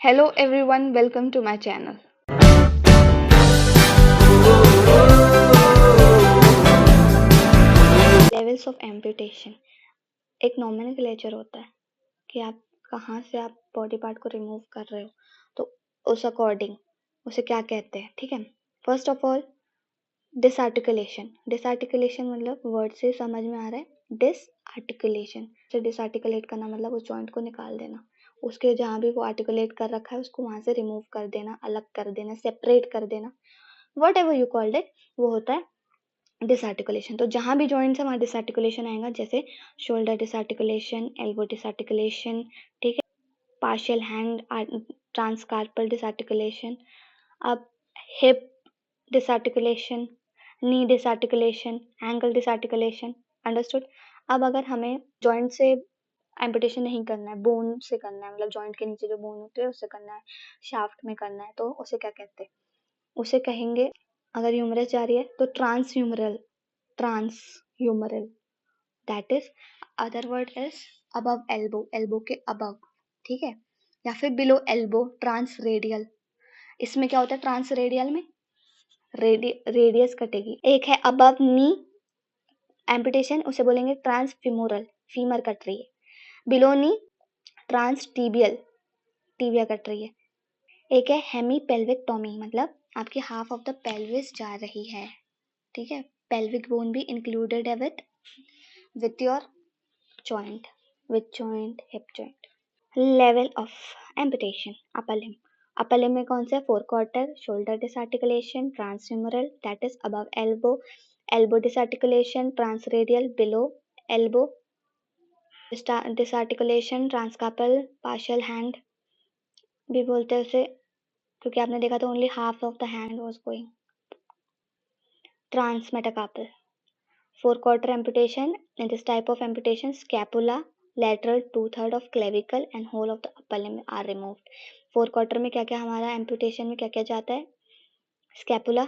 Hello everyone, welcome to my channel. Levels of amputation एक nomenclature होता है कि आप कहाँ से आप बॉडी पार्ट को रिमूव कर रहे हो, तो उस अकॉर्डिंग उसे क्या कहते हैं, ठीक है। First of all disarticulation. Disarticulation मतलब वर्ड से समझ में आ रहा है, डिसआर्टिकुलेशन से डिसआर्टिकुलेट करना मतलब उस जॉइंट को निकाल देना, उसके जहाँ भी वो आर्टिकुलेट कर रखा है उसको वहां से रिमूव कर देना, अलग कर देना, सेपरेट कर देना, what ever you called it, वो होता है डिसआर्टिकुलेशन। तो जहां भी जॉइंट्स है वहां डिसआर्टिकुलेशन आएगा, जैसे शोल्डर डिसआर्टिकुलेशन, एल्बो डिसआर्टिकुलेशन, ठीक है, पार्शियल हैंड ट्रांसकार्पल डिसआर्टिकुलेशन, अब हिप डिसआर्टिकुलेशन, नी डिसआर्टिकुलेशन, एंकल डिसआर्टिकुलेशन, अंडरस्टूड। अब अगर हमें जॉइंट से एम्पुटेशन नहीं करना है, बोन से करना है, मतलब जॉइंट के नीचे जो बोन होती है उससे करना है, शाफ्ट में करना है, तो उसे क्या कहते हैं, उसे कहेंगे, अगर ह्यूमरस जा रही है तो transhumeral, that is, other word is above elbow, elbow के अबव, ठीक है, या फिर बिलो एल्बो, ट्रांस रेडियल। इसमें क्या होता है, ट्रांस रेडियल में रेडियस कटेगी। एक है अबव नी एम्पुटेशन, उसे बोलेंगे ट्रांस फिमोरल, फीमर कट रही है। बिलो नी ट्रांस टीबियल, टीबिया कट रही है। एक है हेमी पेल्विकटोमी, मतलब आपकी हाफ ऑफ द पेल्विस जा रही है, ठीक है, पेल्विक बोन भी इंक्लूडेड है with your joint, with joint, hip joint. Level of amputation, upper limb. Upper limb में कौन सा है, four quarter, shoulder disarticulation, transhumeral, that is above elbow, elbow disarticulation, transradial, below elbow disarticulation, transcarpal, partial hand भी बोलते हैं उसे, क्योंकि आपने देखा तो only half of the hand was going. Transmetacarpal, four quarter amputation. In this type of amputation, scapula, lateral 2/3 of clavicle and whole of the upper limb are removed. four quarter में क्या क्या हमारा amputation में क्या क्या जाता है, scapula,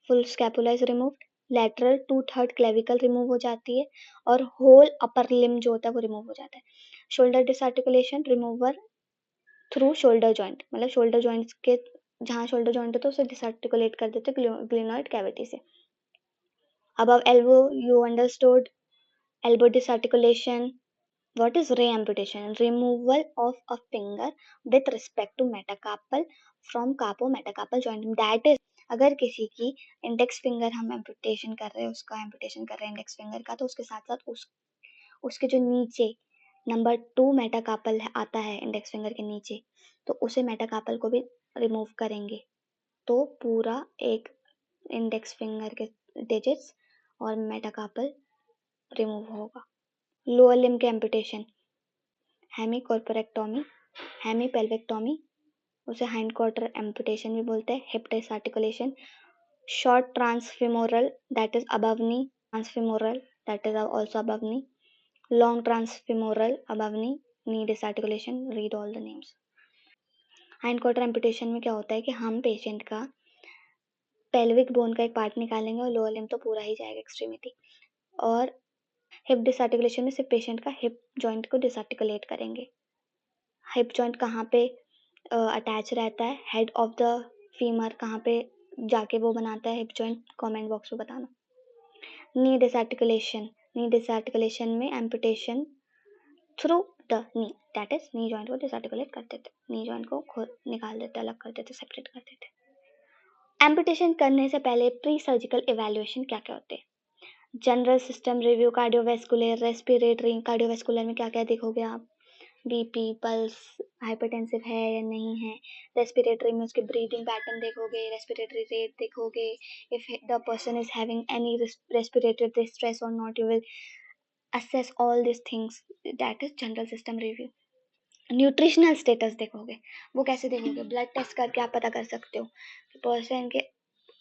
full scapula is removed, lateral 2/3 clavicle remove हो जाती है, और whole upper limb जो होता है वो remove हो जाता है। shoulder disarticulation, remover through shoulder joint, मतलब shoulder joints के जहाँ shoulder joint होता है उसे disarticulate कर देते हैं glenoid cavity से। above elbow you understood, elbow disarticulation. What is ray amputation? Removal of a finger with respect to metacarpal from carpometacarpal joint. That is, अगर किसी की इंडेक्स फिंगर हम एम्पुटेशन कर रहे हैं, उसका एम्पुटेशन कर रहे हैं इंडेक्स फिंगर का, तो उसके साथ साथ उसके जो नीचे नंबर 2 मेटाकार्पल आता है इंडेक्स फिंगर के नीचे, तो उसे मेटाकार्पल को भी रिमूव करेंगे, तो पूरा एक इंडेक्स फिंगर के डिजिट्स और मेटाकार्पल रिमूव होगा। लोअर लिम्ब के एम्पुटेशन, हेमीकॉर्पोरेक्टोमी, हेमीपेल्विकटोमी, उसे हाइंड क्वार्टर एम्पुटेशन भी बोलते हैं। Hip disarticulation, short transfemoral, that is above knee, transfemoral, that is also above knee, long transfemoral above knee, knee disarticulation, read all the names. Hind quarter amputation में क्या होता है कि हम पेशेंट का पेल्विक बोन का एक पार्ट निकालेंगे और लोअर लिम्ब तो पूरा ही जाएगा एक्सट्रीमिटी, और हिप डिसआर्टिकुलेशन में सिर्फ पेशेंट का हिप जॉइंट को डिसआर्टिकुलेट करेंगे। हिप जॉइंट कहाँ पे अटैच रहता है, हेड ऑफ द फीमर कहाँ पे जाके वो बनाता है हिप जॉइंट, कमेंट बॉक्स में बताना। नी डिसआर्टिकुलेशन, नी डिसआर्टिकुलेशन में amputation through the knee, that is knee joint को डिसआर्टिकुलेट कर देते, नी जॉइंट को निकाल देते, अलग कर देते, सेपरेट कर देते। एम्पुटेशन करने से पहले प्री सर्जिकल इवैल्यूएशन क्या क्या होते हैं, general system review, cardiovascular, respiratory. Cardiovascular में क्या क्या देखोगे आप, बीपी, पल्स, हाइपरटेंसिव है या नहीं है। रेस्पिरेटरी में उसके ब्रीदिंग पैटर्न देखोगे, रेस्पिरेटरी रेट देखोगे, if the person is having any respiratory distress or not, you will assess all these things, that is general system review. Nutritional status देखोगे, वो कैसे देखोगे, ब्लड टेस्ट करके आप पता कर सकते हो कि पर्सन के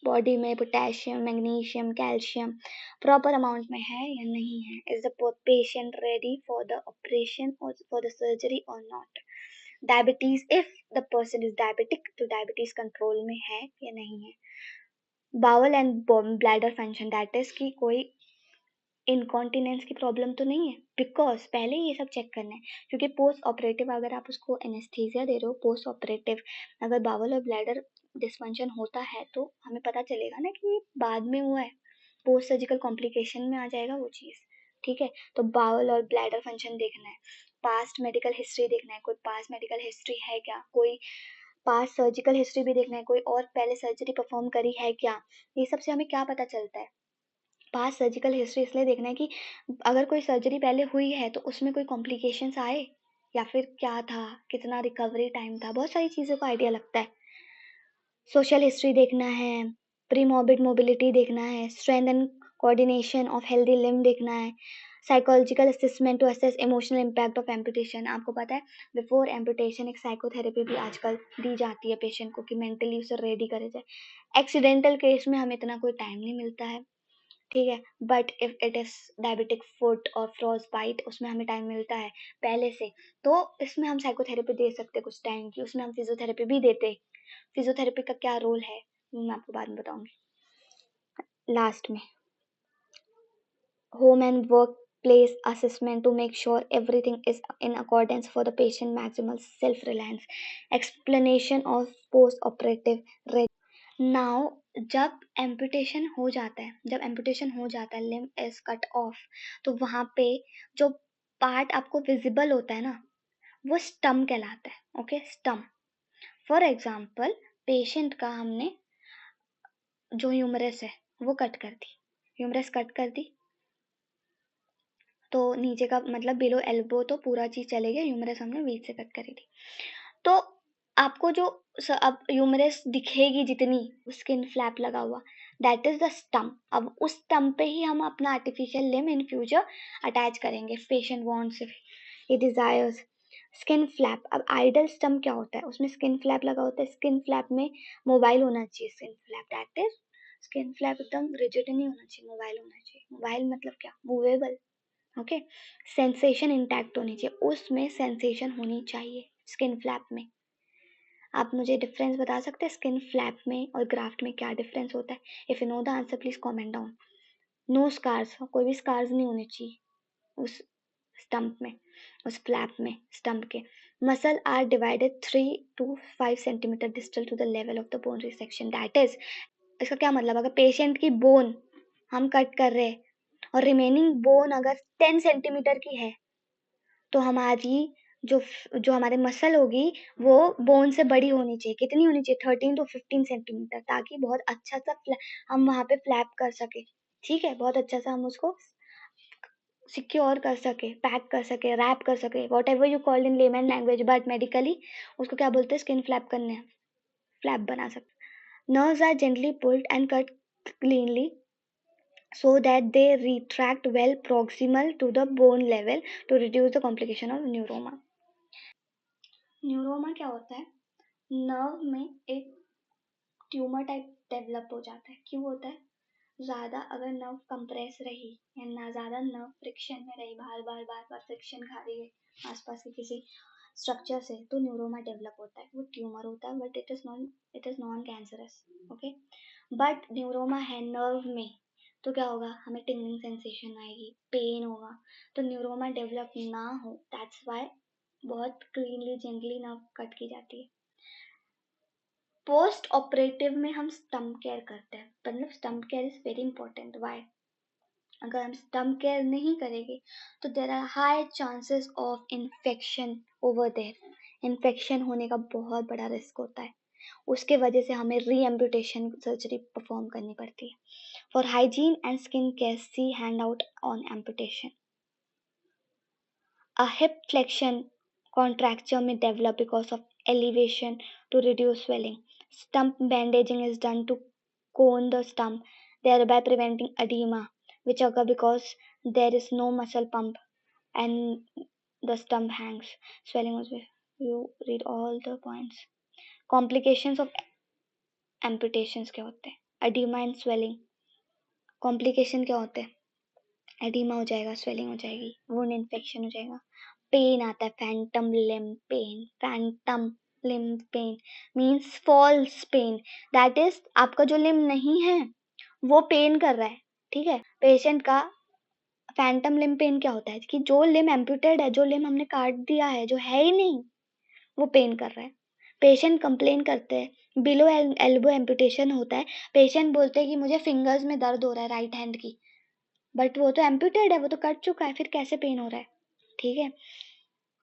बॉडी में potassium, magnesium, calcium proper amount में है या नहीं है, is the patient ready for the operation और फॉर द सर्जरी और not. Diabetes, if the person is diabetic तो डायबिटीज कंट्रोल में है या नहीं है। Bowel and bladder function, that is कि कोई इनकॉन्टिनेंस की प्रॉब्लम तो नहीं है, बिकॉज पहले ये सब चेक करना है, क्योंकि पोस्ट ऑपरेटिव अगर आप उसको एनेस्थीसिया दे रहे हो, पोस्ट ऑपरेटिव अगर बावल और ब्लैडर डिस्फंक्शन होता है तो हमें पता चलेगा ना कि बाद में हुआ है, पोस्ट सर्जिकल कॉम्प्लिकेशन में आ जाएगा वो चीज़। ठीक है, तो बावल और ब्लैडर फंक्शन देखना है, पास्ट मेडिकल हिस्ट्री देखना है, कोई पास्ट मेडिकल हिस्ट्री है क्या, कोई पास्ट सर्जिकल हिस्ट्री भी देखना है, कोई और पहले सर्जरी परफॉर्म करी है क्या। ये सब से हमें क्या पता चलता है, पास्ट सर्जिकल हिस्ट्री इसलिए देखना है कि अगर कोई सर्जरी पहले हुई है तो उसमें कोई कॉम्प्लिकेशंस आए या फिर क्या था, कितना रिकवरी टाइम था, बहुत सारी चीज़ों का आइडिया लगता है। सोशल हिस्ट्री देखना है, प्री मॉर्बिड मोबिलिटी देखना है, strength and coordination of healthy limb देखना है, psychological assessment to assess emotional impact of amputation. आपको पता है बिफोर एम्पुटेशन एक साइकोथेरेपी भी आजकल दी जाती है पेशेंट को कि मेंटली उसे रेडी करे जाए। एक्सीडेंटल केस में हमें इतना कोई टाइम नहीं मिलता है, ठीक है, but if it is diabetic foot और फ्रॉस्ट बाइट उसमें हमें टाइम मिलता है पहले से, तो इसमें हम साइकोथेरेपी दे सकते हैं कुछ टाइम की, उसमें हम फिजियोथेरेपी भी देते। फिजियोथेरेपी का क्या रोल है वो मैं आपको बाद में बताऊंगी लास्ट में। Home and work place assessment to make sure everything is in accordance for the patient maximal self reliance, explanation of post operative. Now जब एम्पुटेशन हो जाता है, जब एम्पुटेशन हो जाता है, लिम्ब इज कट ऑफ, तो वहां पे जो पार्ट आपको विजिबल होता है ना वो स्टम कहलाता है। ओके, स्टम। फॉर एग्जाम्पल पेशेंट का हमने जो ह्यूमरस है वो कट कर दी, ह्यूमरस कट कर दी तो नीचे का मतलब बिलो एल्बो तो पूरा चीज चले गया, ह्यूमरस हमने बीच से कट करी थी, तो आपको जो अब ह्यूमरस दिखेगी जितनी स्किन फ्लैप लगा हुआ, दैट इज द स्टम। अब उस स्टम पे ही हम अपना artificial limb in future attach करेंगे, patient wants, he desires. Skin flap, अब आइडल स्टम क्या होता है, उसमें स्किन फ्लैप लगा होता है, स्किन फ्लैप में मोबाइल होना चाहिए, skin flap that is, skin flap एकदम रिजिड नहीं होना चाहिए, मोबाइल होना चाहिए। मोबाइल मतलब क्या, मूवेबल। ओके, सेंसेशन इंटैक्ट होनी चाहिए, उसमें सेंसेशन होनी चाहिए स्किन फ्लैप में। आप मुझे डिफरेंस बता सकते हैं स्किन फ्लैप में और ग्राफ्ट में क्या डिफरेंस होता है? If you know the answer please comment down. No scars, कोई भी स्कार्स नहीं होने चाहिए उस स्टंप में, उस फ्लैप में, स्टंप के। Muscle are divided 3 to 5 centimetre distal to the level of the bone resection, that is, इसका क्या मतलब, अगर पेशेंट की बोन हम कट कर रहे हैं और रिमेनिंग बोन अगर 10 सेंटीमीटर की है तो हमारी जो जो हमारे मसल होगी वो बोन से बड़ी होनी चाहिए, कितनी होनी चाहिए, 13 to 15 सेंटीमीटर, ताकि बहुत अच्छा सा हम वहां पे फ्लैप कर सके। ठीक है, बहुत अच्छा सा हम उसको सिक्योर कर सके, पैक कर सके, रैप कर सके, what ever you called in layman language, but medically उसको क्या बोलते हैं, स्किन फ्लैप करने हैं, फ्लैप बना सकते। Nerves are gently pulled and cut cleanly so that they retract well proximal to the bone level to reduce the complication of neuroma. Neuroma क्या होता है, नर्व में एक ट्यूमर टाइप डेवलप हो जाता है। क्यों होता है, ज़्यादा अगर नर्व कंप्रेस रही या ना ज़्यादा नर्व फ्रिक्शन में रही, बार बार बार बार फ्रिक्शन खा रही है आसपास के किसी स्ट्रक्चर से, तो न्यूरोमा डेवलप होता है। वो ट्यूमर होता है but it is non cancerous. Okay, but neuroma है नर्व में, तो क्या होगा, हमें टिंगलिंग सेंसेशन आएगी, पेन होगा। तो न्यूरोमा डेवलप ना हो, दैट्स वाई बहुत क्लीनली जेंटली नर्व कट की जाती है। पोस्ट ऑपरेटिव में हम स्टम्प केयर करते हैं, मतलब stump care is very important. Why, अगर हम स्टम्प केयर नहीं करेंगे तो there are high chances of infection over there, infection होने का बहुत बड़ा रिस्क होता है, उसके वजह से हमें री एम्पुटेशन सर्जरी परफॉर्म करनी पड़ती है। For hygiene and skin care see hand out on amputation. A hip flexion contracture may develop because of elevation to reduce swelling. Stump bandaging is done to cone the stump, thereby preventing edema, which occur because there is no muscle pump and the stump hangs. Swelling was, you read all the points. Complications of amputations क्या होते हैं? Edema and swelling. Complication क्या होते हैं? Oedema हो जाएगा, swelling हो जाएगी, वुंड इन्फेक्शन हो जाएगा, पेन आता है, phantom limb pain. Phantom limb pain means false pain, that is आपका जो लिम्ब नहीं है वो पेन कर रहा है। ठीक है, पेशेंट का फैंटम लिम्ब पेन क्या होता है कि जो लिम्ब एम्पुटेड है, जो लिम्ब हमने काट दिया है, जो है ही नहीं, वो पेन कर रहा है। पेशेंट कंप्लेन करते हैं, बिलो एल्बो एम्पुटेशन होता है, पेशेंट बोलते हैं कि मुझे फिंगर्स में दर्द हो रहा है राइट हैंड की, बट वो तो एम्पुटेड है, वो तो कट चुका है, फिर कैसे पेन हो रहा है? ठीक है,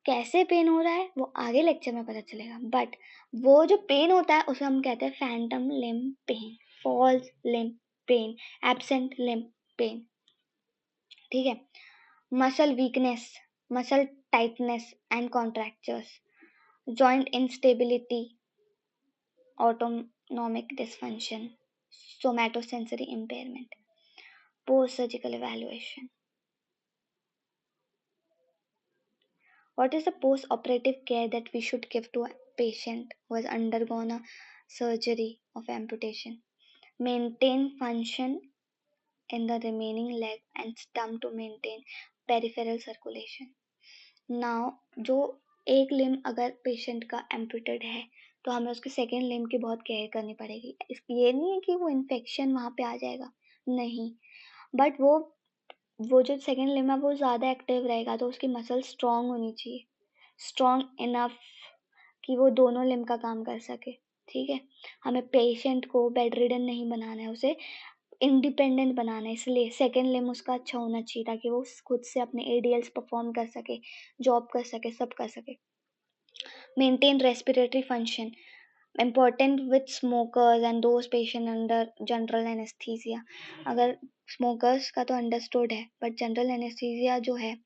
कैसे पेन हो रहा है वो आगे लेक्चर में पता चलेगा, बट वो जो पेन होता है उसे हम कहते हैं phantom limb pain, false limb pain, absent limb pain. ठीक है, muscle weakness, muscle tightness and contractures, joint instability, autonomic dysfunction, somatosensory impairment, post-surgical evaluation. What is the post-operative care that we should give to a patient who has undergone a surgery of amputation? Maintain function in the remaining leg and stump to maintain peripheral circulation. Now जो एक limb अगर patient का एम्पुटेड है तो हमें उसके second limb की बहुत केयर करनी पड़ेगी। ये नहीं है कि वो इन्फेक्शन वहाँ पे आ जाएगा, नहीं, बट वो जो सेकेंड लिम्ब है वो ज़्यादा एक्टिव रहेगा, तो उसकी मसल स्ट्रॉन्ग होनी चाहिए, स्ट्रॉन्ग इनफ कि वो दोनों लिम्ब का काम कर सके। ठीक है, हमें पेशेंट को बेड रिडन नहीं बनाना है, उसे इंडिपेंडेंट बनाना है, इसलिए सेकेंड लिम्ब उसका अच्छा होना चाहिए ताकि वो खुद से अपने एडीएल्स परफॉर्म कर सके, जॉब कर सके, सब कर सके। Maintain respiratory function, important with smokers and those patient under general anaesthesia. अगर स्मोकर्स का तो अंडरस्टूड है, बट जनरल एनेस्थीसिया जो है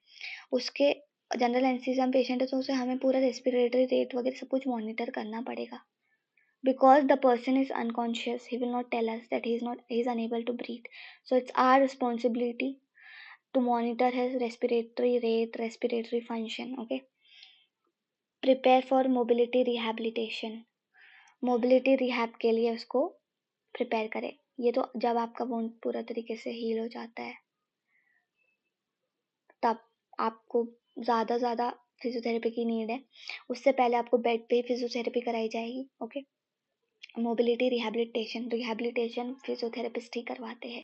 उसके जनरल एनेस्थीसिया पेशेंट है तो उसे हमें पूरा रेस्पिरेटरी रेट वगैरह सब कुछ मॉनिटर करना पड़ेगा। Because the person is unconscious, he will not tell us that he is unable to breathe, so it's our responsibility to monitor his respiratory rate, respiratory function. Okay, prepare for mobility rehabilitation, mobility rehab के लिए उसको prepare करें। ये तो जब आपका wound पूरा तरीके से हील हो जाता है तब आपको ज़्यादा फिजियोथेरेपी की नीड है, उससे पहले आपको बेड पे ही फिजियोथेरेपी कराई जाएगी। ओके, मोबिलिटी रिहैबिलिटेशन फिजियोथेरेपिस्ट ही करवाते हैं।